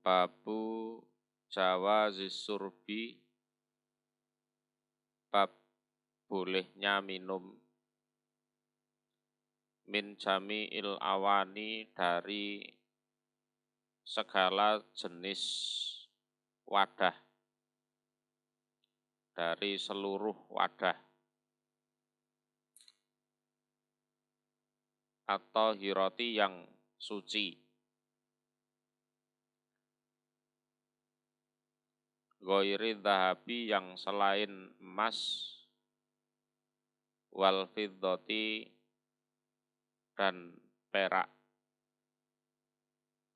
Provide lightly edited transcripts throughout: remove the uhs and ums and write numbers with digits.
Babu jawazis surbi, bab bolehnya minum min jami'il awani dari segala jenis wadah, dari seluruh wadah, atau hiroti yang suci, ghairi dhahabi yang selain emas, wal fiddati dan perak.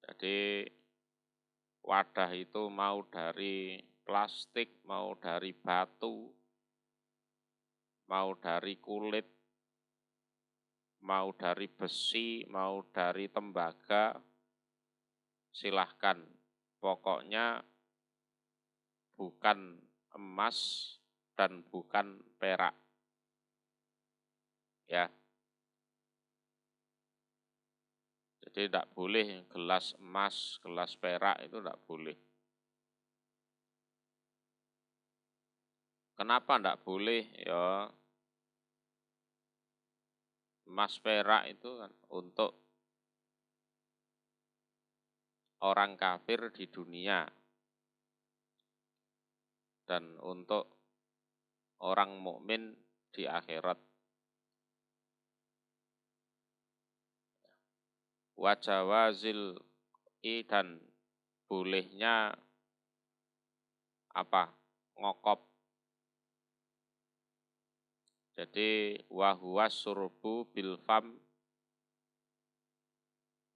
Jadi wadah itu mau dari plastik, mau dari batu, mau dari kulit, mau dari besi, mau dari tembaga, silahkan. Pokoknya bukan emas dan bukan perak. Ya. Jadi tidak boleh gelas emas, gelas perak itu tidak boleh. Kenapa tidak boleh? Ya, emas perak itu kan untuk orang kafir di dunia dan untuk orang mukmin di akhirat. Wajawazil dan bolehnya apa? Ngokop. Jadi wahuwas surbu bilfam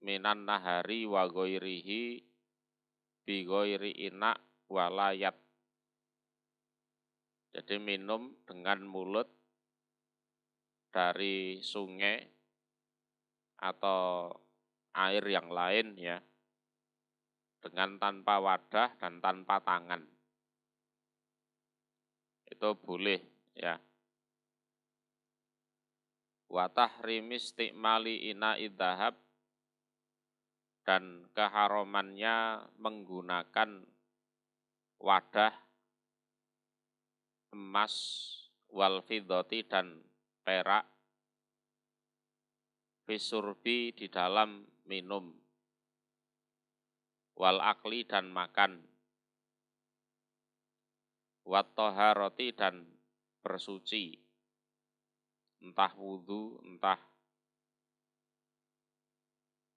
minan nahari wa ghairihi bi ghairi ina walayat. Jadi minum dengan mulut dari sungai atau air yang lain ya, dengan tanpa wadah dan tanpa tangan. Itu boleh ya. Wa tahrimi isti'mali ina idhahab, dan keharamannya menggunakan wadah emas wal fiddati dan perak fisurbi di dalam minum, wal akli dan makan, wat toharoti dan bersuci, entah wudhu, entah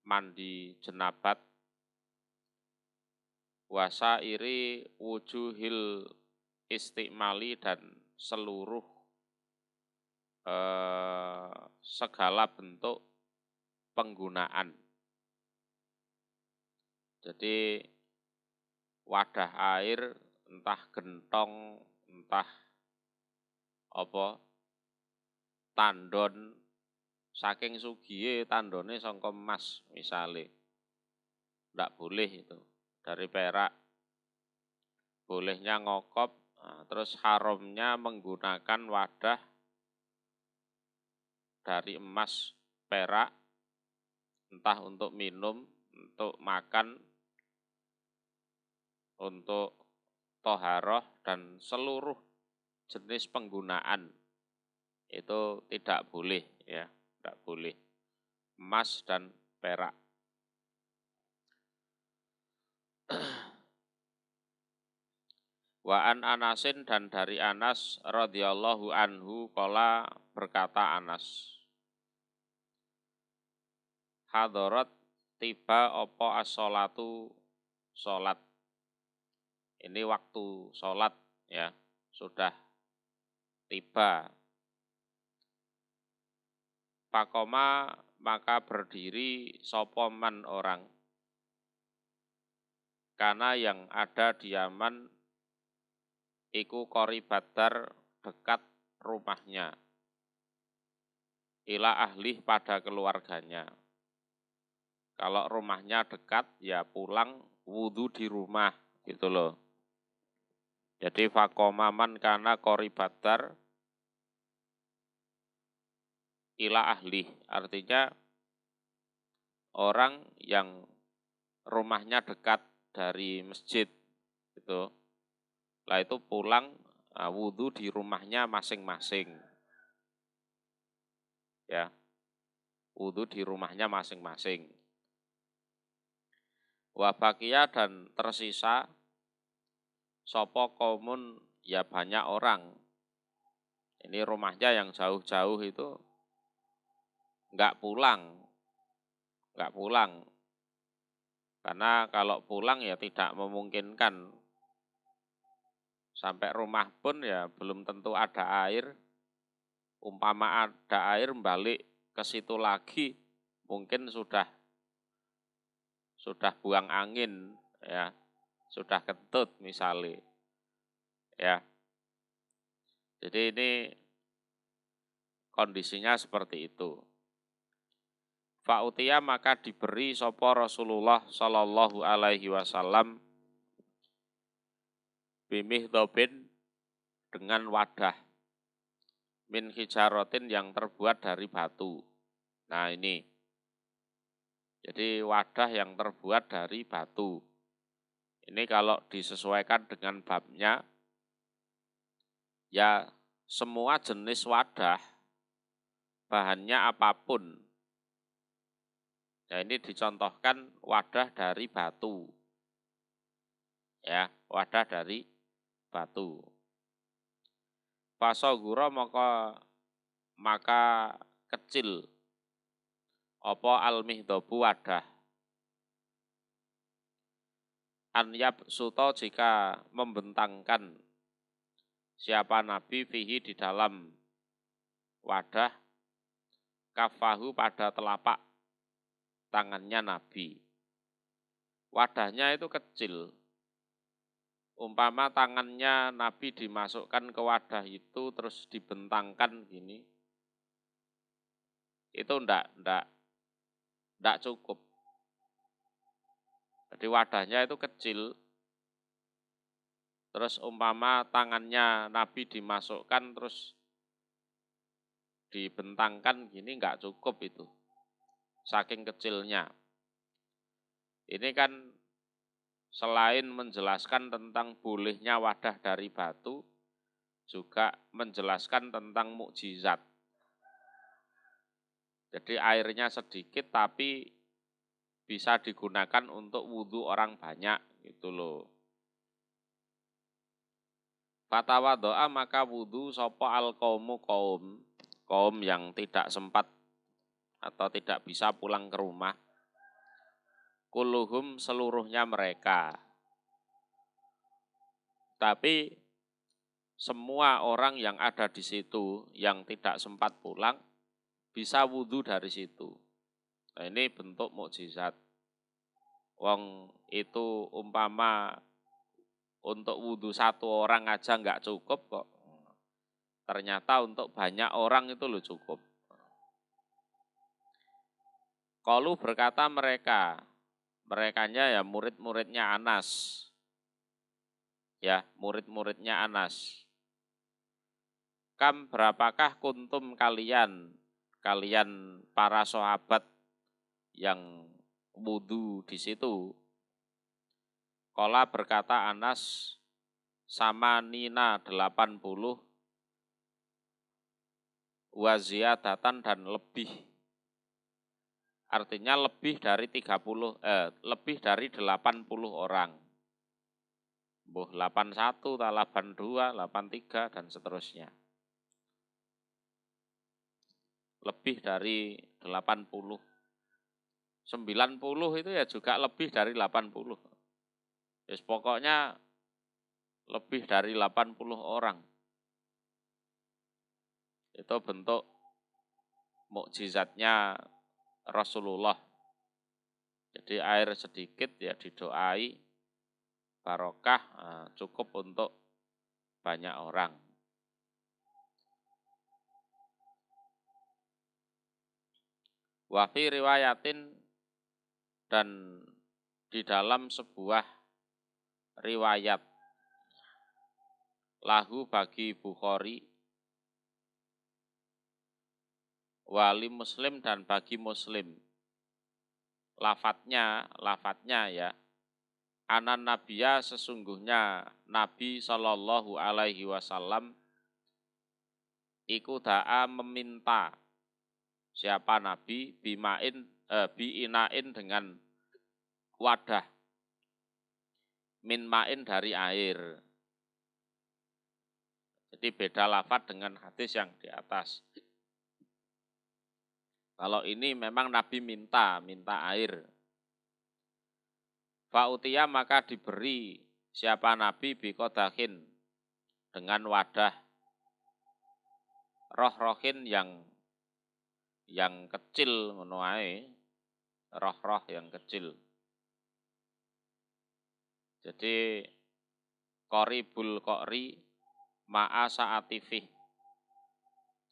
mandi jenabat, wasairi wujuhil istiqmali dan seluruh segala bentuk penggunaan. Jadi wadah air, entah gentong, entah apa, tandon, saking sugihe tandone sangka emas misale. Ndak boleh itu. Dari perak bolehnya ngokop, terus haramnya menggunakan wadah dari emas, perak, entah untuk minum, untuk makan, untuk toharoh, dan seluruh jenis penggunaan itu tidak boleh ya, tidak boleh emas dan perak. Wa an Anasin, dan dari Anas radhiyallahu anhu qala, berkata Anas, hadarat tiba opo as-sholatu, sholat. Ini waktu sholat ya, sudah tiba. Pakoma, maka berdiri sopoman orang, karena yang ada di Yaman iku qori Badar, dekat rumahnya, ila ahli pada keluarganya. Kalau rumahnya dekat ya pulang wudhu di rumah gitu loh. Jadi fakomaman kana qori Badar ila ahli, artinya orang yang rumahnya dekat dari masjid gitu. Lah itu pulang wudhu di rumahnya masing-masing. Ya. Wudhu di rumahnya masing-masing. Wa baqiya dan tersisa sopo kaumun ya banyak orang. Ini rumahnya yang jauh-jauh itu enggak pulang. Karena kalau pulang ya tidak memungkinkan. Sampai rumah pun ya belum tentu ada air. Umpama ada air balik ke situ lagi mungkin sudah buang angin ya, sudah kentut misalnya. Ya. Jadi ini kondisinya seperti itu. Fa'utiya maka diberi sapa Rasulullah sallallahu alaihi wasallam bimihdobin dengan wadah min hijarotin yang terbuat dari batu. Nah ini. Jadi wadah yang terbuat dari batu. Ini kalau disesuaikan dengan babnya, ya semua jenis wadah, bahannya apapun. Ya ini dicontohkan wadah dari batu. Ya, wadah dari batu. Fasogura maka kecil apa al-mihdobu wadah. Anyab suto jika membentangkan siapa Nabi fihi di dalam wadah kafahu pada telapak tangannya Nabi. Wadahnya itu kecil. Umpama tangannya Nabi dimasukkan ke wadah itu terus dibentangkan gini. Itu enggak cukup. Jadi wadahnya itu kecil. Terus umpama tangannya Nabi dimasukkan terus dibentangkan gini enggak cukup itu. Saking kecilnya. Ini kan selain menjelaskan tentang bolehnya wadah dari batu, juga menjelaskan tentang mukjizat. Jadi airnya sedikit tapi bisa digunakan untuk wudhu orang banyak, gitu loh. Fatawa doa maka wudhu sopo al kaum yang tidak sempat atau tidak bisa pulang ke rumah. Kuluhum seluruhnya mereka. Tapi semua orang yang ada di situ yang tidak sempat pulang bisa wudhu dari situ. Nah, ini bentuk mukjizat. Wong itu umpama untuk wudhu satu orang aja nggak cukup kok. Ternyata untuk banyak orang itu loh cukup. Qalu berkata merekanya ya murid-muridnya Anas. Ya, murid-muridnya Anas. Kam berapakah kuntum kalian para sahabat yang wudhu di situ? Qala berkata Anas sama Nina 80 waziyadatan dan lebih. Artinya lebih dari 80 orang. 81, 82, 83 dan seterusnya. Lebih dari 80. 90 itu ya juga lebih dari 80. Yes, pokoknya lebih dari 80 orang. Itu bentuk mukjizatnya Rasulullah. Jadi air sedikit ya didoai barokah, cukup untuk banyak orang. Wa fi riwayatin dan di dalam sebuah riwayat lahu bagi Bukhari wali Muslim dan bagi Muslim. Lafadznya ya anan nabiya sesungguhnya Nabi Shallallahu Alaihi Wasallam iku da'a meminta siapa Nabi biinain dengan wadah min ma'in dari air. Jadi beda lafadz dengan hadis yang di atas. Kalau ini memang Nabi minta air. Fa'utiya maka diberi siapa Nabi biqodahin dengan wadah roh-rohin yang kecil ngono ae, roh-roh yang kecil. Jadi qoribul qori ma'a sa'atifih.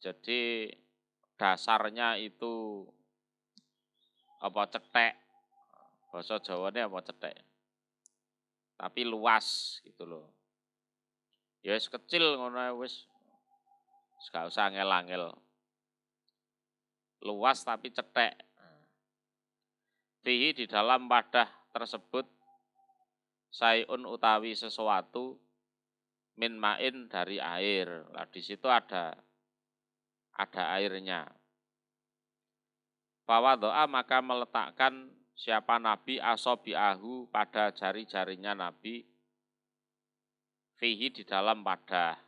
Jadi dasarnya itu apa cethek. Bahasa Jawane apa cethek. Tapi luas gitu loh. Ya wis kecil ngono ae wis. Gak usah angel-angel. Luas tapi cethek. Fihi di dalam wadah tersebut sayun utawi sesuatu min ma'in dari air. Nah, di situ ada airnya. Fawadho'a maka meletakkan siapa Nabi asobi'ahu pada jari-jarinya Nabi fihi di dalam wadah.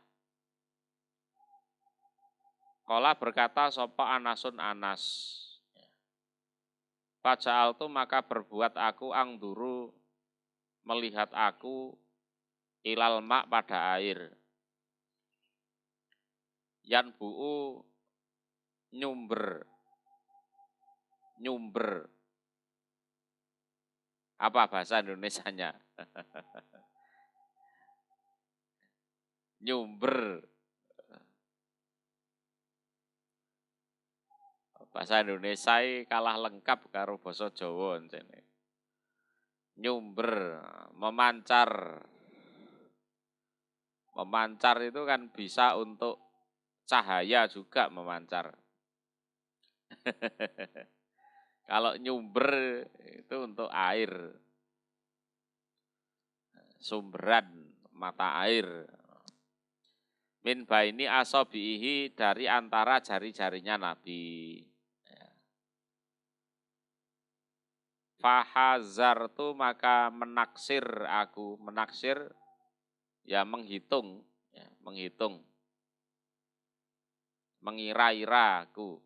Qala berkata sapa Anasun Anas. Faja'altu maka berbuat aku angduru melihat aku ilal ma' pada air. Yan bu'u nyumber. Apa bahasa Indonesianya? Nyumber. Bahasa Indonesia kalah lengkap karo basa Jawa encene. Nyumber, memancar. Memancar itu kan bisa untuk cahaya juga memancar. Kalau nyumber itu untuk air. Sumberan mata air. Min baini asabihi dari antara jari-jarinya Nabi. Fahazartu maka menaksir aku, menaksir ya menghitung, mengira-ira aku.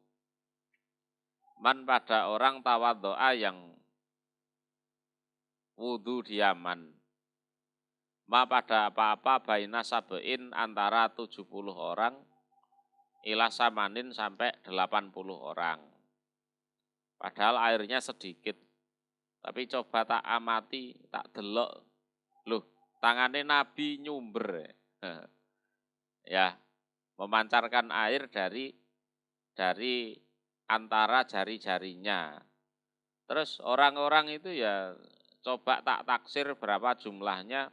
Man pada orang tawaddoa yang wudu diaman. Ma pada apa-apa baina sabein antara 70 orang ila samanin sampai 80 orang. Padahal airnya sedikit. Tapi coba tak amati, tak delok. Loh, tangannya Nabi nyumber. Ya, memancarkan air dari antara jari-jarinya. Terus orang-orang itu ya coba tak taksir berapa jumlahnya.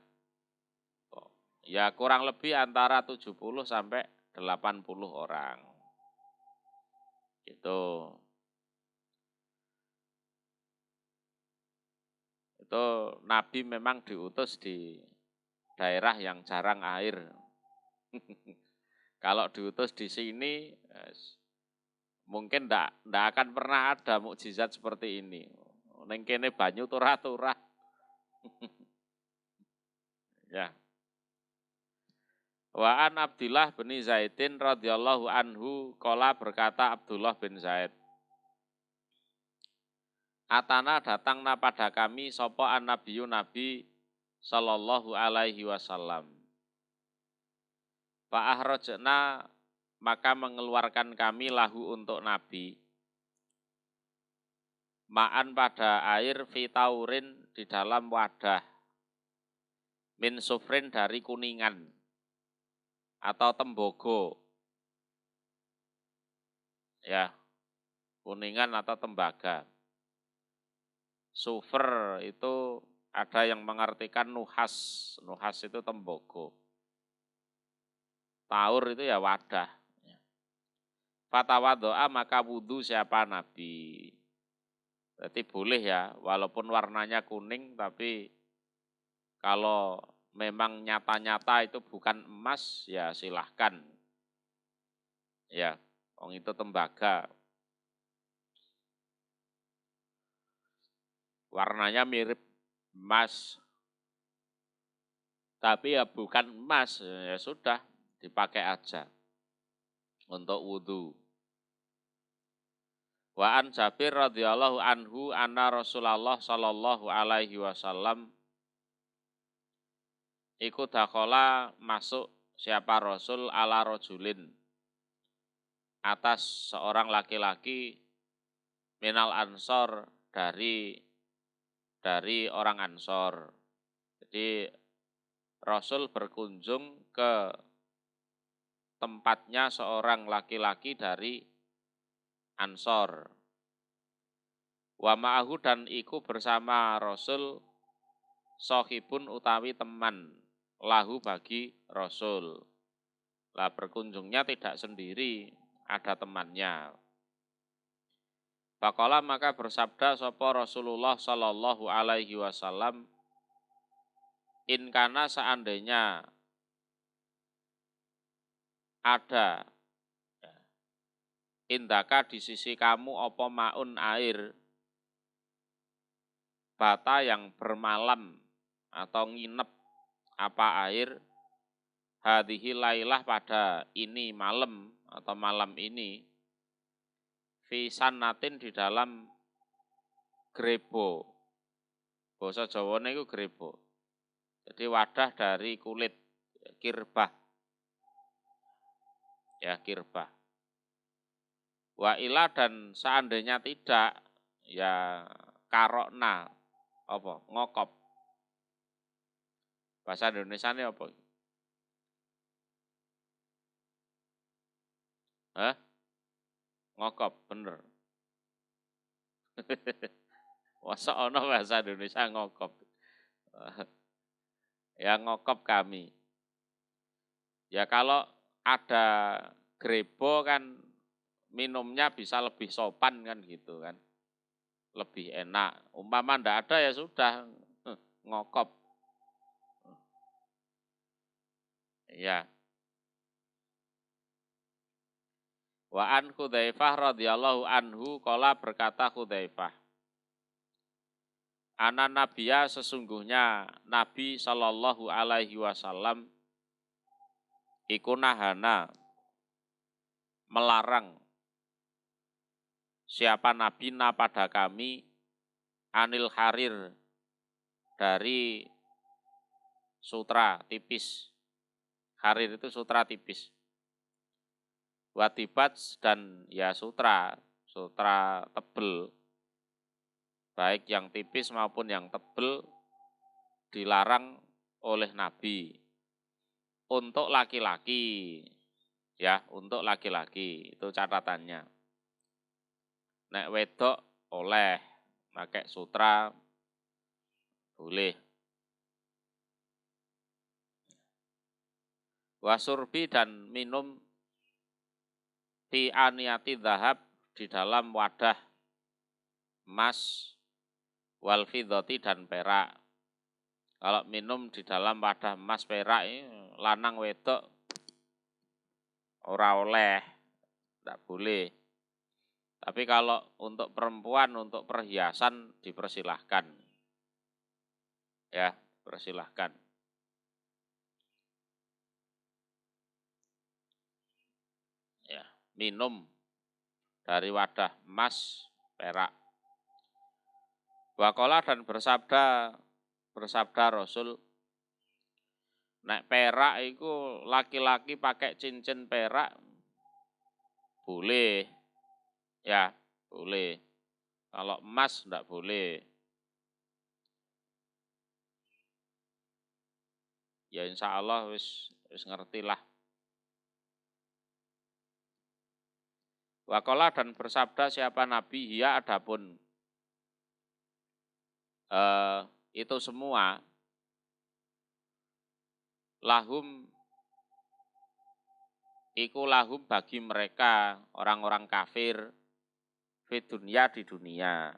Ya kurang lebih antara 70 sampai 80 orang. Itu Nabi memang diutus di daerah yang jarang air. Kalau diutus di sini, mungkin ndak akan pernah ada mukjizat seperti ini. Ning kene banyu turah-turah. Ya. Wa an Abdullah bin Zaidin radhiyallahu anhu qala berkata Abdullah bin Zaid. Atana datangna pada kami sapa an-nabiyyu Nabi sallallahu alaihi wasallam. Fa ahrajna maka mengeluarkan kami lahu untuk Nabi. Ma'an pada air fitaurin di dalam wadah. Min sufrin dari kuningan atau tembogo. Ya, kuningan atau tembaga. Sufer itu ada yang mengartikan nuhas. Nuhas itu tembogo. Taur itu ya wadah. Fatawaddo'a maka wudu siapa Nabi. Berarti boleh ya, walaupun warnanya kuning tapi Kalau memang nyata-nyata itu bukan emas, ya silahkan. Ya, wong itu tembaga. Warnanya mirip emas. Tapi ya bukan emas, ya sudah dipakai aja untuk wudhu. Wa an Jabir radhiyallahu anhu anna Rasulullah sallallahu alaihi wasallam iku dakhala masuk siapa Rasul ala rajulin atas seorang laki-laki minal ansor dari orang Ansor. Jadi Rasul berkunjung ke tempatnya seorang laki-laki dari Ansor. Wa ma'ahu dan iku bersama Rasul sohibun utawi teman lahu bagi Rasul. Lah berkunjungnya tidak sendiri, ada temannya. Faqala maka bersabda sapa Rasulullah sallallahu alaihi wasallam, in kana seandainya ada indaka di sisi kamu apa maun air bata yang bermalam atau nginep apa air hadhihi lailah pada ini malam atau malam ini fi sannatin di dalam grebo. Basa Jawane iku grebo. Jadi wadah dari kulit kirbah. Ya, kirbah. Wa ila dan seandainya tidak ya karokna apa? Ngokop. Bahasa Indonesianya apa? Hah? Ngokop, bener. Masa ono bahasa Indonesia ngokop. Ya ngokop kami. Ya kalau ada grebo kan minumnya bisa lebih sopan kan gitu kan. Lebih enak. Umpama ndak ada ya sudah ngokop. Ya. Wa an Hudzaifah radhiyallahu anhu qala berkata Hudzaifah. Ana nabiya sesungguhnya Nabi sallallahu alaihi wasallam iku nahana melarang siapa nabina pada kami anil harir dari sutra tipis. Harir itu sutra tipis. Watibats dan ya sutra tebel. Baik yang tipis maupun yang tebel dilarang oleh Nabi. Untuk laki-laki, ya untuk laki-laki itu catatannya. Nek wedok oleh pakai sutra boleh. Wasurbi dan minum fi aniyati dhahab di dalam wadah emas wal fiddati dan perak. Kalau minum di dalam wadah emas perak ini lanang wedok ora oleh, tidak boleh. Tapi kalau untuk perempuan, untuk perhiasan dipersilahkan. Ya, persilahkan. Ya, minum dari wadah emas perak. Wakola dan bersabda Rasul, nek perak itu laki-laki pakai cincin perak boleh, ya boleh. Kalau emas enggak boleh. Ya insya Allah wis ngerti lah. Wakola dan bersabda siapa Nabi, ya adapun itu semua lahum iku lahum bagi mereka orang-orang kafir di dunia.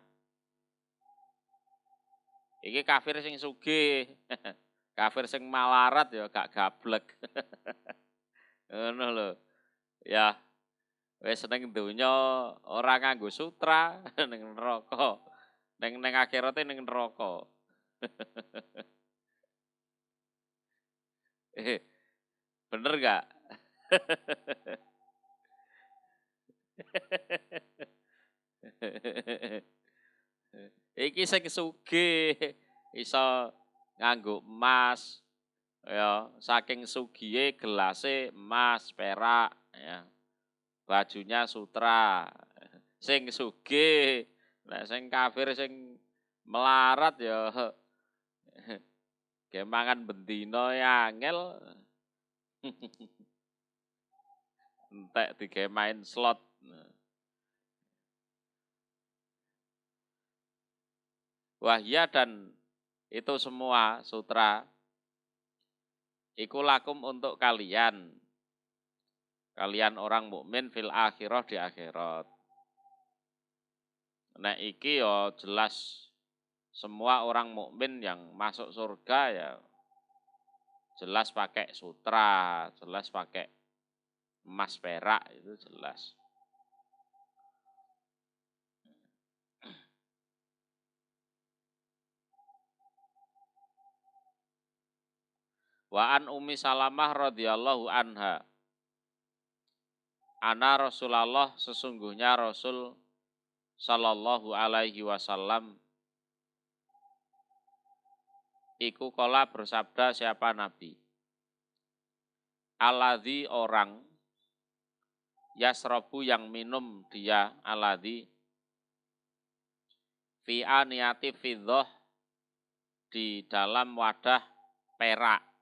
Iki kafir sing sugih. Kafir sing malarat ya gak gablek. Ngono lho. Ya, wis ning donya ora nganggo sutra ning neraka. Ning akhirate ning neraka. Bener gak? Iki sing sugih iso nganggo emas ya, saking sugihe gelase emas, perak ya. Bajunya sutra. Sing sugih, nek sing kafir sing melarat ya ge mangan bendina ya angel. Entek digawe main slot. Wahya dan itu semua sutra iku lakum untuk kalian. Kalian orang mukmin fil akhirah di akhirat. Nek iki ya jelas semua orang mukmin yang masuk surga ya jelas pakai sutra, jelas pakai emas perak itu jelas. Wa an Ummi Salamah radhiyallahu anha. Ana Rasulullah sesungguhnya Rasul sallallahu alaihi wasallam iku kala bersabda siapa Nabi. Aladzi orang yasrobu yang minum dia aladzi fi aniyati fiddah di dalam wadah perak.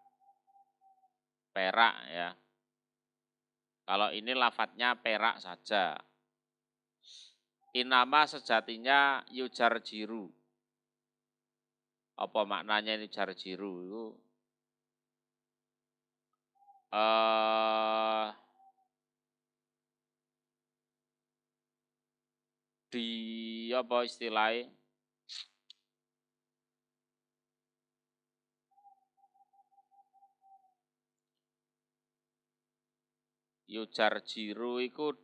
Perak ya. Kalau ini lafadznya perak saja. Inama sejatinya yujar jiru. Apa maknanya yujar jiru itu? Di apa istilahnya? Yujar jiru iku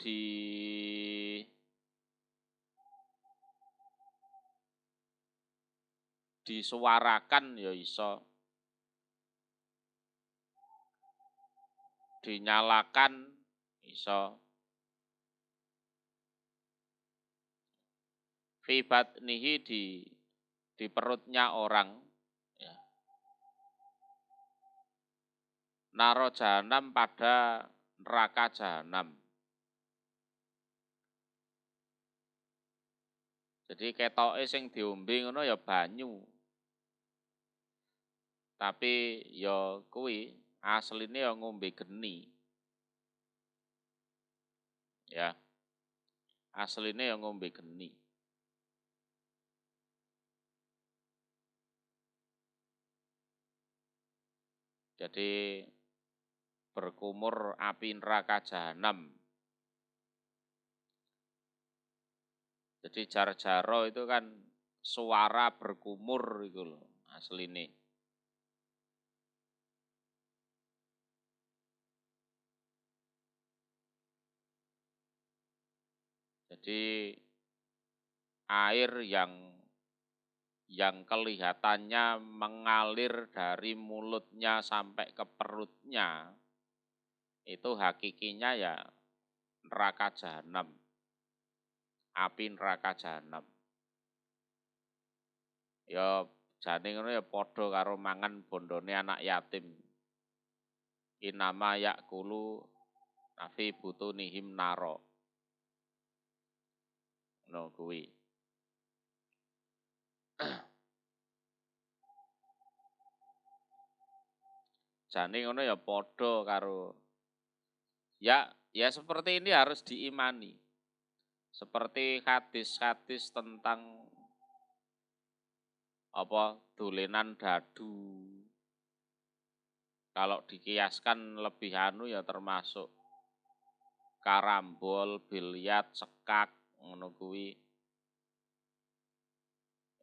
disuarakan ya iso. Dinyalakan iso. Fi batnihi di perutnya orang ya. Naro jahanam pada neraka jahanam. Jadi ketoke sing diombe ngono ya banyu. Tapi ya kuwi asline ya ngombe geni. Ya. Asline ya ngombe geni. Jadi berkumur api neraka jahanam. Jadi jar-jaro itu kan suara berkumur itu loh asline. Jadi air yang kelihatannya mengalir dari mulutnya sampai ke perutnya itu hakikinya ya neraka jahanam. Api neraka jahanam. Ya jane ngono ya padha karo mangan bondone anak yatim. Inama yakulu nafi butunihim naro. No kuwi. Jane ngono ya padha karo ya seperti ini harus diimani. Seperti hadis-hadis tentang apa dolenan dadu. Kalau dikiaskan lebih anu ya termasuk karambol, biliar, cekak ngono kuwi.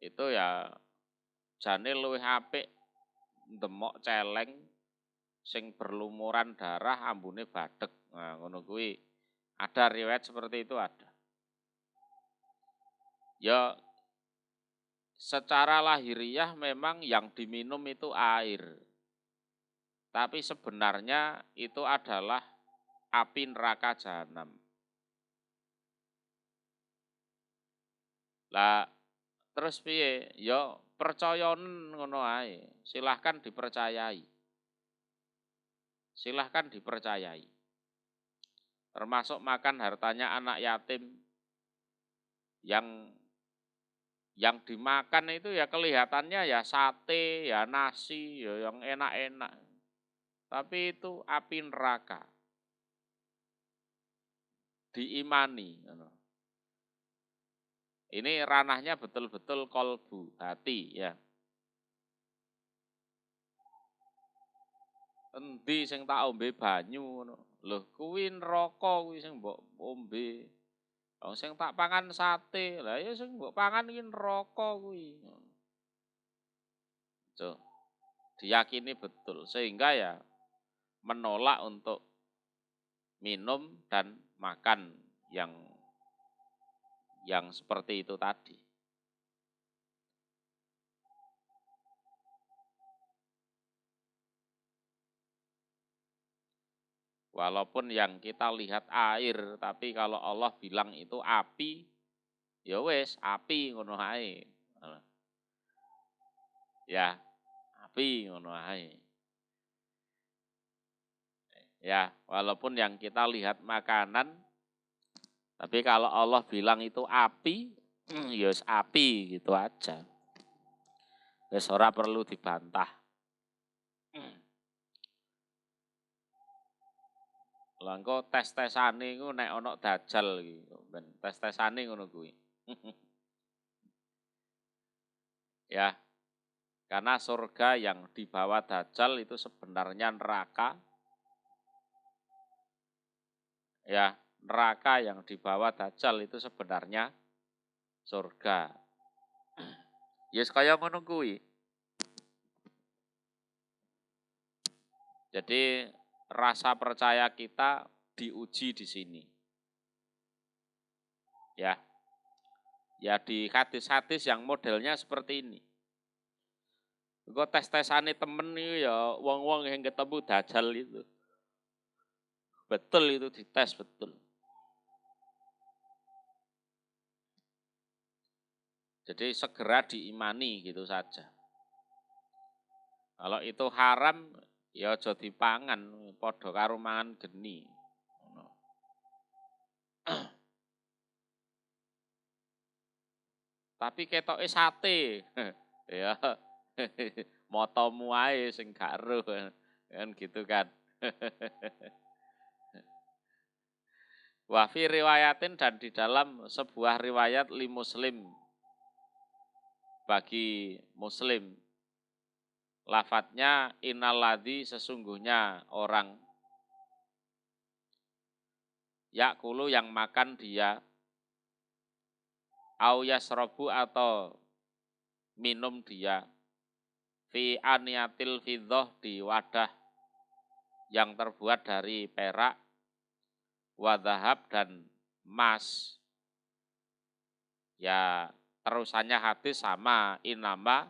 Itu ya jane luwih apik ndemok celeng sing berlumuran darah ambune badhek. Nah, ngono kuwi ada riwayat seperti itu ada. Ya secara lahiriah memang yang diminum itu air. Tapi sebenarnya itu adalah api neraka jahanam. Lah terus piye? Ya percayanen ngono ae. Silahkan dipercayai. Silahkan dipercayai. Termasuk makan hartanya anak yatim yang dimakan itu ya kelihatannya ya sate, ya nasi, ya yang enak-enak. Tapi itu api neraka. Diimani. Ini ranahnya betul-betul kolbu, hati ya. Endi sing tak ombe banyu ngono. Lho kuwi neraka kuwi sing mbok ombe. Wong sing tak pangan sate, lah ya sing mbok pangan iki neraka kuwi. Tuh, diyakini betul sehingga ya menolak untuk minum dan makan yang seperti itu tadi. Walaupun yang kita lihat air, tapi kalau Allah bilang itu api, ya wes api ngono ae. Ya, api ngono ae. Ya, walaupun yang kita lihat makanan, tapi kalau Allah bilang itu api, ya wes api gitu aja. Wes ora perlu dibantah. Lah engko tes-tesane iku nek ana dajal iki, ben tes-tesane ngono kuwi. Ya, karena surga yang dibawa dajal itu sebenarnya neraka. Ya, neraka yang dibawa dajal itu sebenarnya surga. Yes kaya ngono kuwi. Jadi rasa percaya kita diuji di sini. Ya. Ya di hadis-hadis yang modelnya seperti ini. Engko tes-tesane temen itu ya wong-wong yang ketemu dajal itu. Betul itu dites betul. Jadi segera diimani gitu saja. Kalau itu haram ya aja dipangan, padha karo mangan geni. Tapi ketoke sate. Ya motomu ae sing gak ero kan gitu kan. Wa fi riwayatin dan di dalam sebuah riwayat li Muslim bagi Muslim lafadznya innalladzi sesungguhnya orang yakulu yang makan dia au yasrobu atau minum dia fi aniyatil fiddah di wadah yang terbuat dari perak wadhahab dan emas. Ya terusannya hadis sama inama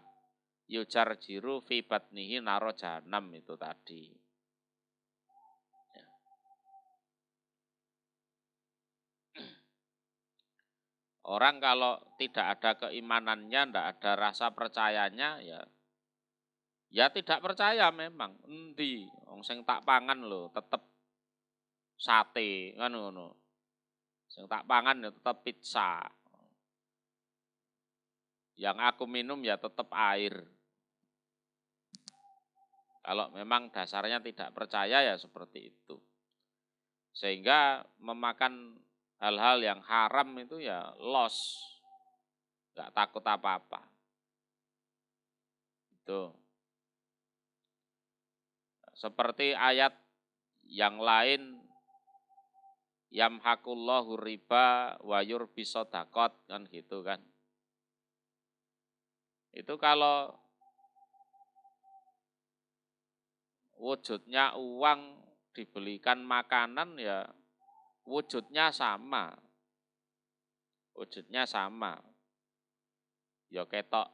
yujar jiru fi batnihi naro jahanam itu tadi. Ya. Orang kalau tidak ada keimanannya, tidak ada rasa percayanya, ya tidak percaya memang. Endi, wong sing tak pangan lho, tetep sate kan ngono. Sing tak pangan ya tetep pizza. Yang aku minum ya tetap air. Kalau memang dasarnya tidak percaya ya seperti itu. Sehingga memakan hal-hal yang haram itu ya loss. Enggak takut apa-apa. Itu. Seperti ayat yang lain yamhaqullahu riba wa yurbi shadaqat kan gitu kan. Itu kalau wujudnya uang dibelikan makanan ya wujudnya sama. Wujudnya sama. Ya ketok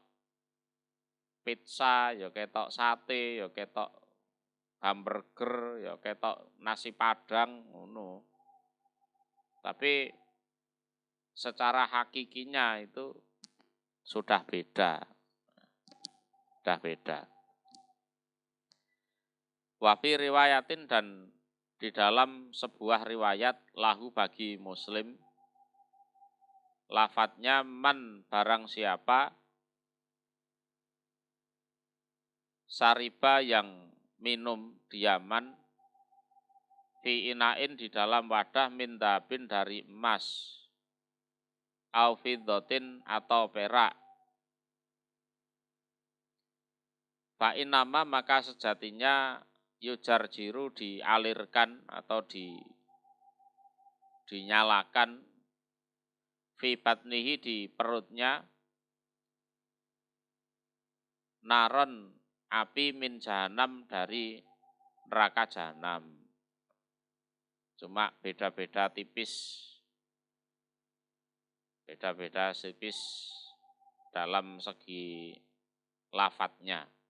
pizza, ya ketok sate, ya ketok hamburger, ya ketok nasi padang ngono. Tapi secara hakikinya itu sudah beda. Sudah beda. Wafi riwayatin dan di dalam sebuah riwayat lahu bagi Muslim, lafadznya man barang siapa sariba yang minum diaman fi inain di dalam wadah min dabin dari emas au fiddatin atau perak. Fa inama maka sejatinya yujar jiru dialirkan atau dinyalakan fi batnihi di perutnya naron api min jahanam dari neraka jahanam. Cuma beda-beda tipis dalam segi lafadznya.